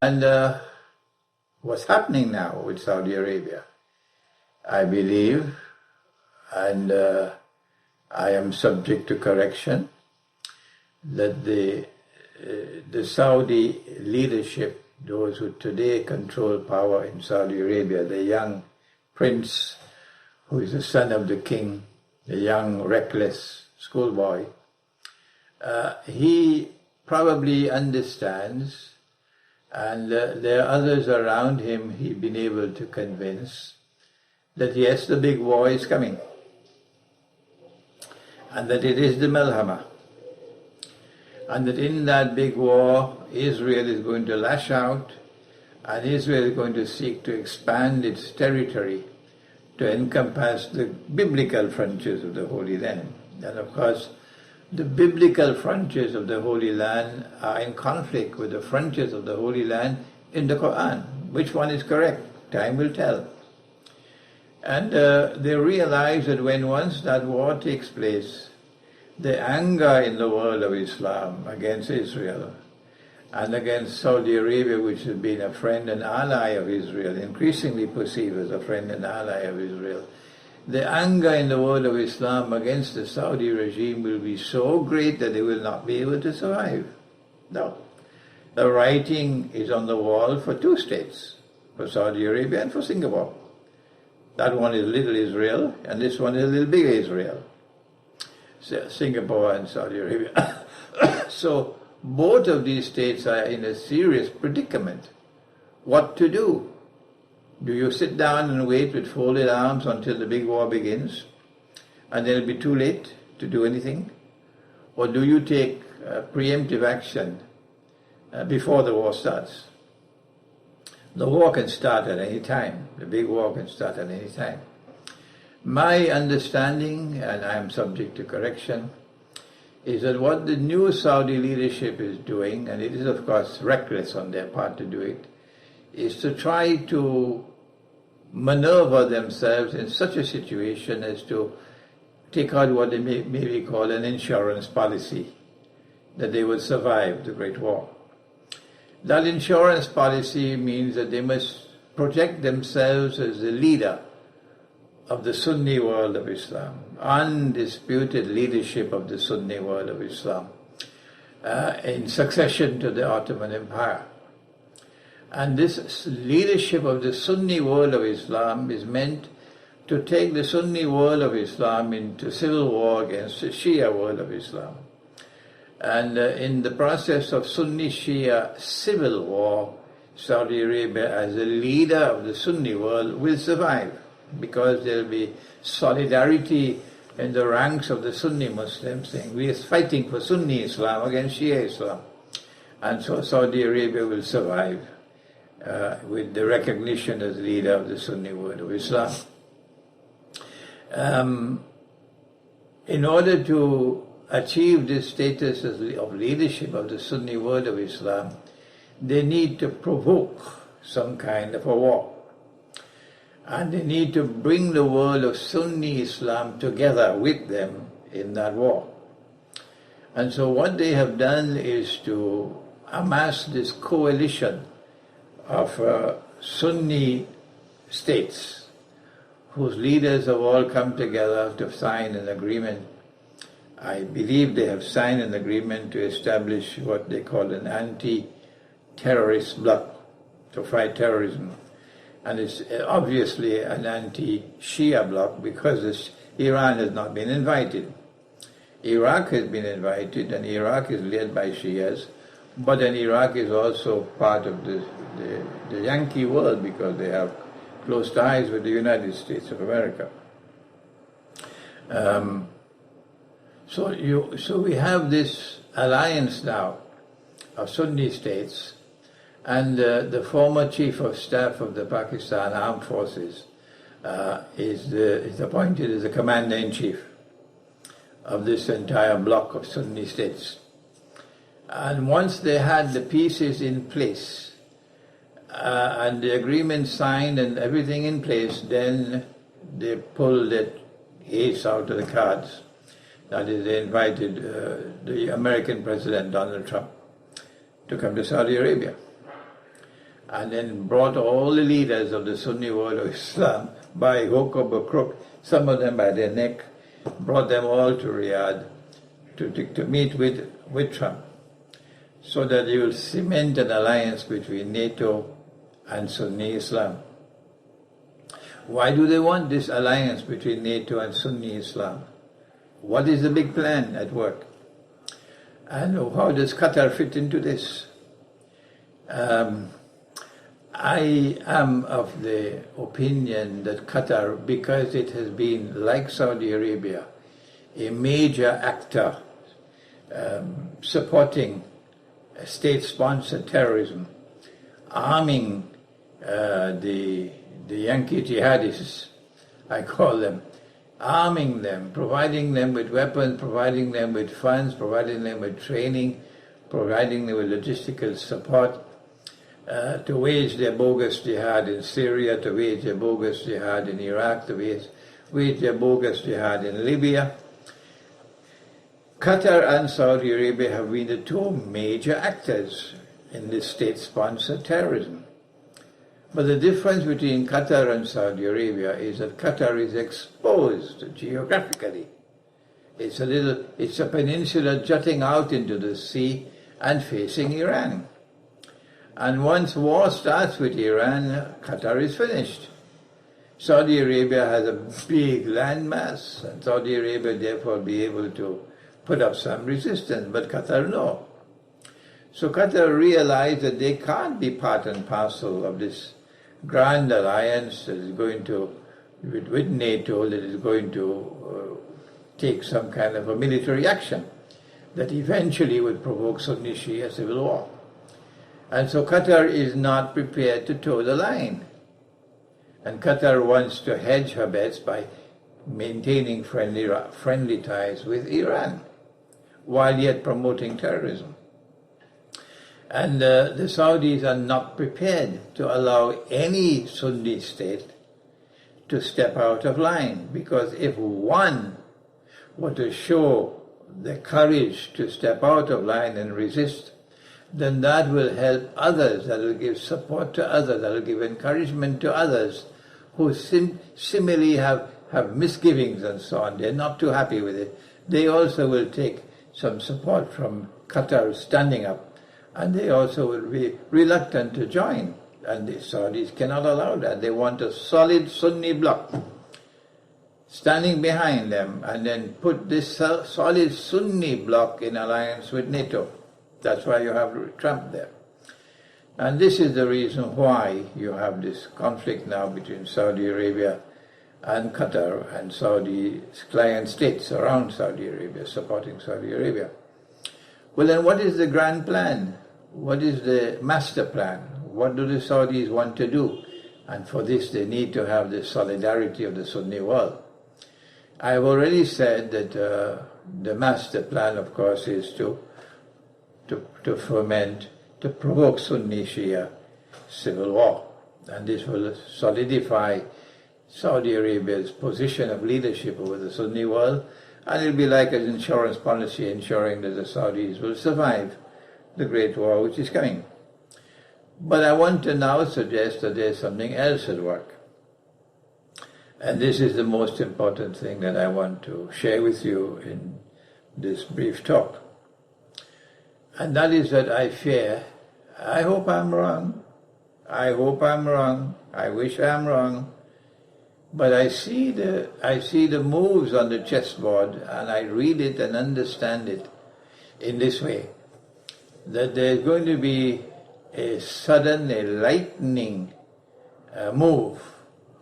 And what's happening now with Saudi Arabia, I believe, and I am subject to correction, that the Saudi leadership, those who today control power in Saudi Arabia, the young prince who is the son of the king, the young reckless schoolboy, he probably understands, and there are others around him he's been able to convince, that yes, the big war is coming, and that it is the Malhama, and that in that big war Israel is going to lash out, and Israel is going to seek to expand its territory to encompass the biblical frontiers of the Holy Land. And of course, the biblical frontiers of the Holy Land are in conflict with the frontiers of the Holy Land in the Quran. Which one is correct? Time will tell. And they realize that when once that war takes place, the anger in the world of Islam against Israel and against Saudi Arabia, which has been a friend and ally of Israel, increasingly perceived as a friend and ally of Israel, the anger in the world of Islam against the Saudi regime will be so great that they will not be able to survive. No. The writing is on the wall for two states, for Saudi Arabia and for Singapore. That one is little Israel, and this one is little big Israel. Singapore and Saudi Arabia. So both of these states are in a serious predicament. What to do? Do you sit down and wait with folded arms until the big war begins, and then it'll be too late to do anything? Or do you take preemptive action before the war starts? The war can start at any time. The big war can start at any time. My understanding, and I am subject to correction, is that what the new Saudi leadership is doing, and it is of course reckless on their part to do it, is to try to maneuver themselves in such a situation as to take out what they maybe call an insurance policy, that they will survive the Great War. That insurance policy means that they must project themselves as the leader of the Sunni world of Islam, undisputed leadership of the Sunni world of Islam, in succession to the Ottoman Empire. And this leadership of the Sunni world of Islam is meant to take the Sunni world of Islam into civil war against the Shia world of Islam. And in the process of Sunni-Shia civil war, Saudi Arabia as a leader of the Sunni world will survive, because there will be solidarity in the ranks of the Sunni Muslims saying we are fighting for Sunni Islam against Shia Islam. And so Saudi Arabia will survive with the recognition as leader of the Sunni world of Islam. In order to achieve this status of leadership of the Sunni world of Islam, they need to provoke some kind of a war. And they need to bring the world of Sunni Islam together with them in that war. And so what they have done is to amass this coalition of Sunni states whose leaders have all come together to sign an agreement. I believe they have signed an agreement to establish what they call an anti-terrorist bloc to fight terrorism. And it's obviously an anti-Shia bloc because Iran has not been invited. Iraq has been invited, and Iraq is led by Shias, but then Iraq is also part of the Yankee world because they have close ties with the United States of America. So we have this alliance now of Sunni states, and the former Chief of Staff of the Pakistan Armed Forces is appointed as the Commander-in-Chief of this entire bloc of Sunni states. And once they had the pieces in place and the agreement signed and everything in place, then they pulled that ace out of the cards. That is, they invited the American President Donald Trump to come to Saudi Arabia. and then brought all the leaders of the Sunni world of Islam by hook or by crook, some of them by their neck, brought them all to Riyadh to meet with Trump, so that he will cement an alliance between NATO and Sunni Islam. Why do they want this alliance between NATO and Sunni Islam? What is the big plan at work? And how does Qatar fit into this? I am of the opinion that Qatar, because it has been, like Saudi Arabia, a major actor supporting state-sponsored terrorism, arming the Yankee jihadists, I call them, arming them, providing them with weapons, providing them with funds, providing them with training, providing them with logistical support, to wage their bogus jihad in Syria, to wage their bogus jihad in Iraq, to wage their bogus jihad in Libya. Qatar and Saudi Arabia have been the two major actors in this state-sponsored terrorism. But the difference between Qatar and Saudi Arabia is that Qatar is exposed geographically. It's a peninsula jutting out into the sea and facing Iran. And once war starts with Iran, Qatar is finished. Saudi Arabia has a big landmass, and Saudi Arabia therefore will be able to put up some resistance, but Qatar no. So Qatar realized that they can't be part and parcel of this grand alliance that is going to, with NATO, that is going to take some kind of a military action that eventually would provoke Sunni Shia civil war. And so Qatar is not prepared to toe the line. And Qatar wants to hedge her bets by maintaining friendly ties with Iran, while yet promoting terrorism. And the Saudis are not prepared to allow any Sunni state to step out of line, because if one were to show the courage to step out of line and resist, then that will help others, that will give support to others, that will give encouragement to others who similarly have misgivings and so on. They're not too happy with it. They also will take some support from Qatar standing up, and they also will be reluctant to join. And the Saudis cannot allow that. They want a solid Sunni bloc standing behind them, and then put this solid Sunni bloc in alliance with NATO. That's why you have Trump there. And this is the reason why you have this conflict now between Saudi Arabia and Qatar and Saudi client states around Saudi Arabia, supporting Saudi Arabia. Well, then what is the grand plan? What is the master plan? What do the Saudis want to do? And for this they need to have the solidarity of the Sunni world. I have already said that the master plan, of course, is to foment, to provoke Sunni Shia civil war. And this will solidify Saudi Arabia's position of leadership over the Sunni world, and it will be like an insurance policy ensuring that the Saudis will survive the great war which is coming. But I want to now suggest that there's something else at work. And this is the most important thing that I want to share with you in this brief talk. And that is that I fear, I hope I'm wrong, I wish I'm wrong, but I see the moves on the chessboard, and I read it and understand it in this way, that there's going to be a lightning move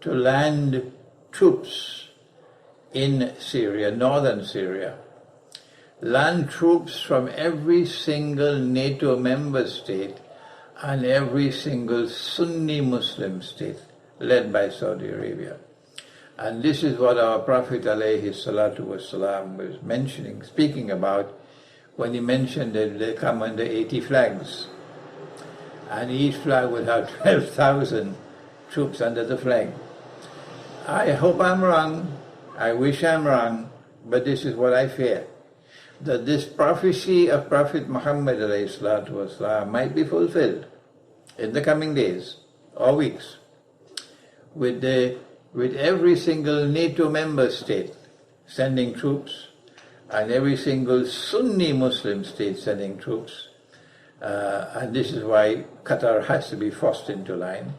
to land troops in Syria, northern Syria. Land troops from every single NATO member state and every single Sunni Muslim state led by Saudi Arabia. And this is what our Prophet ﷺ was speaking about when he mentioned that they come under 80 flags. And each flag would have 12,000 troops under the flag. I hope I'm wrong, I wish I'm wrong, but this is what I fear. That this prophecy of Prophet Muhammad ﷺ might be fulfilled. in the coming days or weeks with every single NATO member state sending troops and every single Sunni Muslim state sending troops. And this is why Qatar has to be forced into line.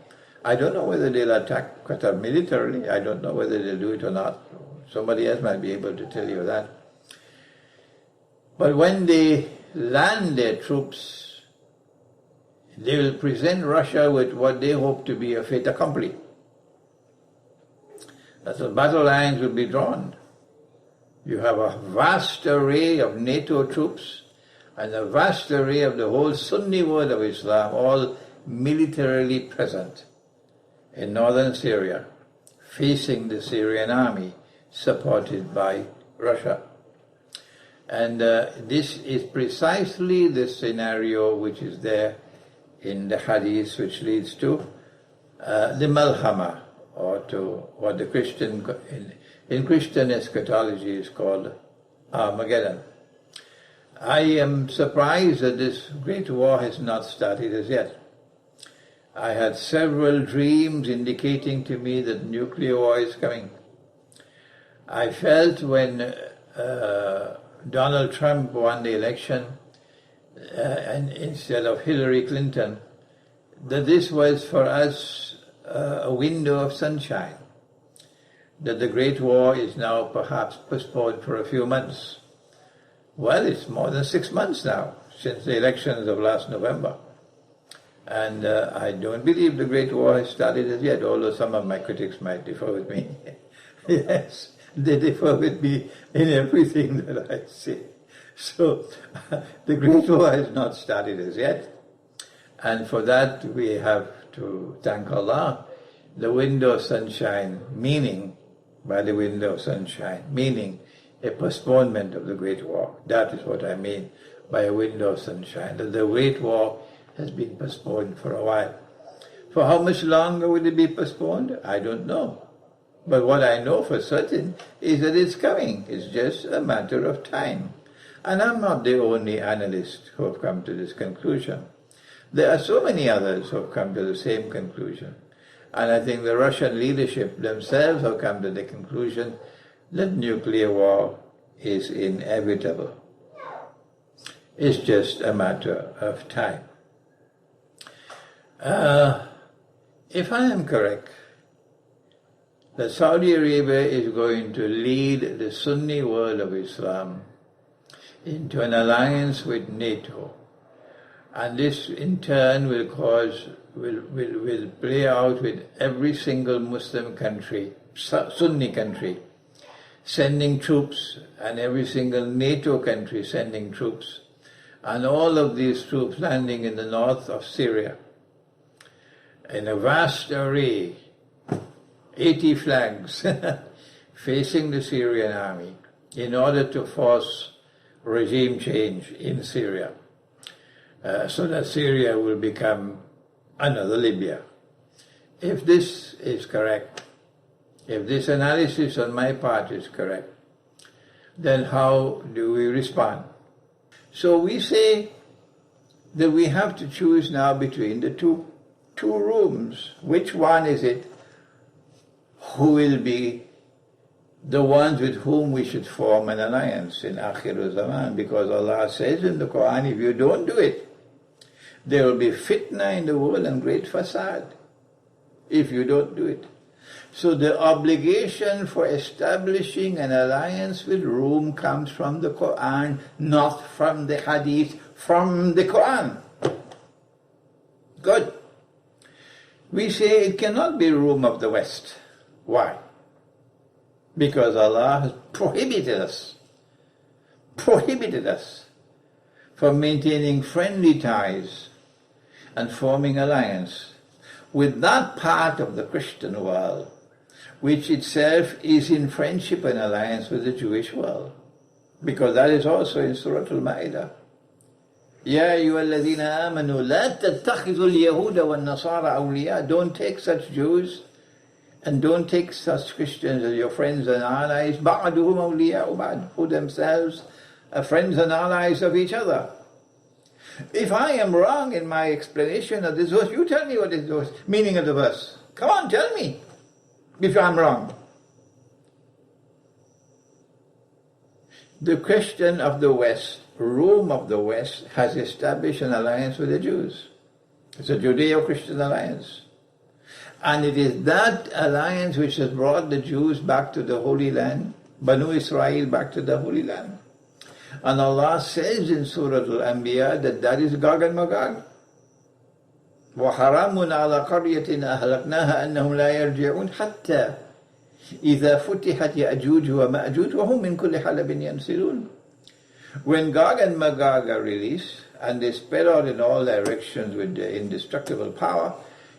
I don't know whether they'll attack Qatar militarily. I don't know whether they'll do it or not. Somebody else might be able to tell you that. But when they land their troops, they will present Russia with what they hope to be a fait accompli. That the battle lines will be drawn. You have a vast array of NATO troops and a vast array of the whole Sunni world of Islam, all militarily present in northern Syria, facing the Syrian army, supported by Russia. And this is precisely the scenario which is there in the hadith, which leads to the Malhama, or to what the Christian, in Christian eschatology is called Armageddon. I am surprised that this great war has not started as yet. I had several dreams indicating to me that nuclear war is coming. I felt when Donald Trump won the election, and instead of Hillary Clinton, that this was for us a window of sunshine, that the Great War is now perhaps postponed for a few months. Well, it's more than 6 months now since the elections of last November. And I don't believe the Great War has started as yet, although some of my critics might differ with me. Yes, they differ with me in everything that I say. So the Great War has not started as yet. And for that we have to thank Allah. The window of sunshine, meaning, by the window of sunshine, meaning a postponement of the Great War. That is what I mean by a window of sunshine, that the Great War has been postponed for a while. For how much longer will it be postponed? I don't know. But what I know for certain is that it's coming. It's just a matter of time. And I'm not the only analyst who have come to this conclusion. There are so many others who have come to the same conclusion. And I think the Russian leadership themselves have come to the conclusion that nuclear war is inevitable. It's just a matter of time. If I am correct, that Saudi Arabia is going to lead the Sunni world of Islam into an alliance with NATO, and this in turn will play out with every single Muslim country, Sunni country, sending troops, and every single NATO country sending troops, and all of these troops landing in the north of Syria in a vast array, 80 flags facing the Syrian army in order to force regime change in Syria, so that Syria will become another Libya. If this is correct, if this analysis on my part is correct, then how do we respond? So we say that we have to choose now between the two rooms. Which one is it who will be the ones with whom we should form an alliance in Akhir Zaman? Because Allah says in the Quran, if you don't do it, there will be fitna in the world and great fasad if you don't do it. So the obligation for establishing an alliance with Rome comes from the Quran, not from the Hadith, from the Quran. Good. We say it cannot be Rome of the West. Why? Because Allah has prohibited us from maintaining friendly ties and forming alliance with that part of the Christian world which itself is in friendship and alliance with the Jewish world. Because that is also in Surah Al-Ma'idah. Ya ayyuhalladhina amanu la tattakhidhu al-yahuda wan-nasara awliya. Don't take such Jews and don't take such Christians as your friends and allies. Ba'duhum awliya'u ba'd, who themselves are friends and allies of each other. If I am wrong in my explanation of this verse, you tell me what is the meaning of the verse. Come on, tell me if I'm wrong. The Christian of the West, Rome of the West, has established an alliance with the Jews. It's a Judeo-Christian alliance. And it is that alliance which has brought the Jews back to the Holy Land, Banu Israel back to the Holy Land. And Allah says in Surah Al-Anbiya that is Gog and Magog. وَحَرَامٌ عَلَى قَرْيَةٍ أَهْلَكْنَاهَا أَنَّهُمْ لَا يَرْجِعُونَ حَتَّى إِذَا فُتِحَتْ يَأْجُوجُ وَمَأْجُوجُ وَهُمْ مِنْ كُلِّ حَلَبٍ يَنْسِلُونَ. When Gog and Magog are released, and they spread out in all directions with their indestructible power,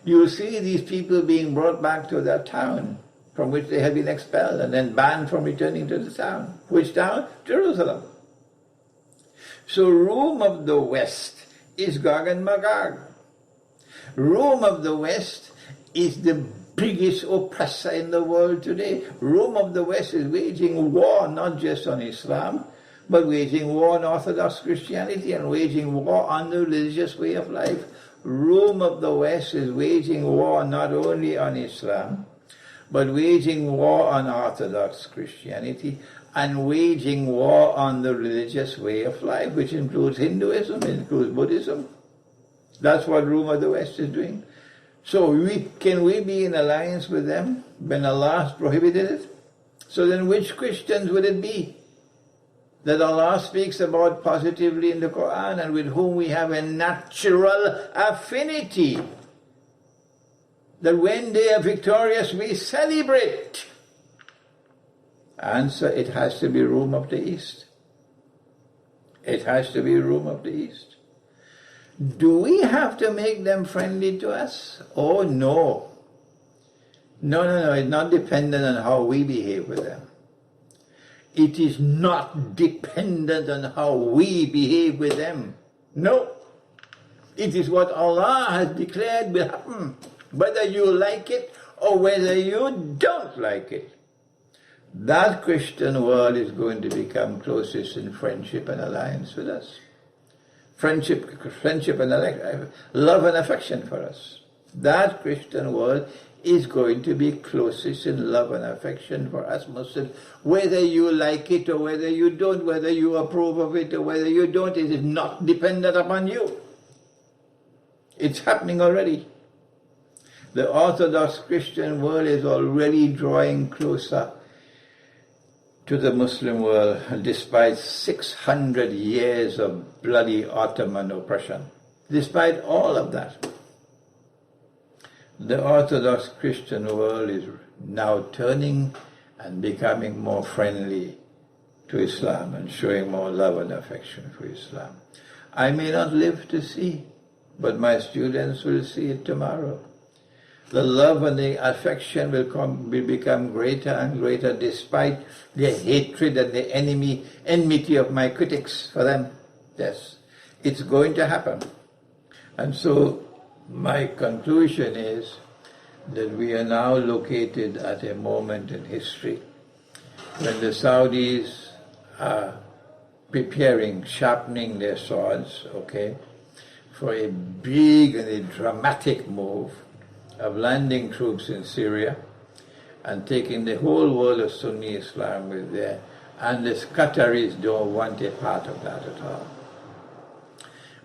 you see these people being brought back to their town from which they had been expelled and then banned from returning to the town. Which town? Jerusalem. So Rome of the West is Gog and Magog. Rome of the West is the biggest oppressor in the world today. Rome of the West is waging war not just on Islam, but waging war on Orthodox Christianity and waging war on the religious way of life. Rome of the West is waging war not only on Islam, but waging war on Orthodox Christianity and waging war on the religious way of life, which includes Hinduism, includes Buddhism. That's what Rome of the West is doing. So can we be in alliance with them when Allah has prohibited it? So then which Christians would it be that Allah speaks about positively in the Quran and with whom we have a natural affinity? That when they are victorious, we celebrate. Answer, it has to be Rome of the East. It has to be Rome of the East. Do we have to make them friendly to us? Oh, no. No. It's not dependent on how we behave with them. It is not dependent on how we behave with them. No. It is what Allah has declared will happen, whether you like it or whether you don't like it. That Christian world is going to become closest in friendship and alliance with us. Friendship and love and affection for us. That Christian world is going to be closest in love and affection for us Muslims, whether you like it or whether you don't, whether you approve of it or whether you don't. It is not dependent upon you. It's happening already. The Orthodox Christian world is already drawing closer to the Muslim world, despite 600 years of bloody Ottoman oppression. Despite all of that, the Orthodox Christian world is now turning and becoming more friendly to Islam and showing more love and affection for Islam. I may not live to see, but my students will see it tomorrow. The love and the affection will become greater and greater despite the hatred and the enmity of my critics for them. Yes, it's going to happen. And so my conclusion is that we are now located at a moment in history when the Saudis are preparing, sharpening their swords, for a big and a dramatic move of landing troops in Syria and taking the whole world of Sunni Islam with there. And the Qataris don't want a part of that at all.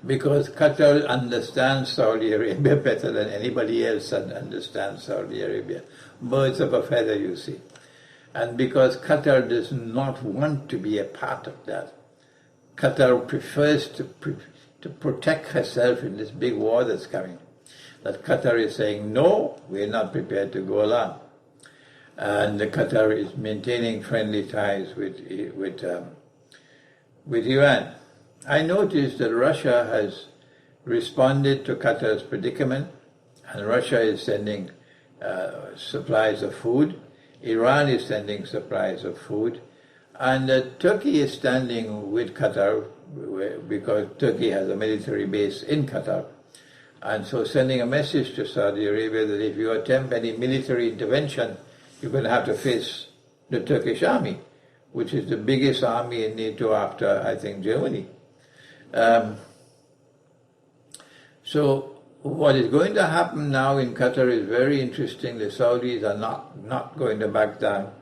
Because Qatar understands Saudi Arabia better than anybody else understands Saudi Arabia. Birds of a feather, you see. And because Qatar does not want to be a part of that, Qatar prefers to protect herself in this big war that's coming. That Qatar is saying, no, we're not prepared to go along. And Qatar is maintaining friendly ties with Iran. I noticed that Russia has responded to Qatar's predicament, and Russia is sending supplies of food. Iran is sending supplies of food. And Turkey is standing with Qatar because Turkey has a military base in Qatar. And so sending a message to Saudi Arabia that if you attempt any military intervention, you're going to have to face the Turkish army, which is the biggest army in NATO after, I think, Germany. So what is going to happen now in Qatar is very interesting. The Saudis are not going to back down,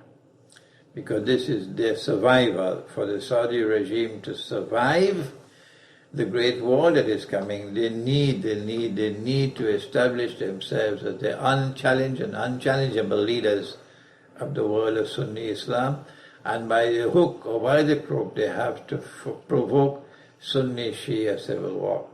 because this is their survival. For the Saudi regime to survive the Great War that is coming, they need to establish themselves as the unchallenged and unchallengeable leaders of the world of Sunni Islam, and by the hook or by the crook they have to provoke Sunni Shia civil war.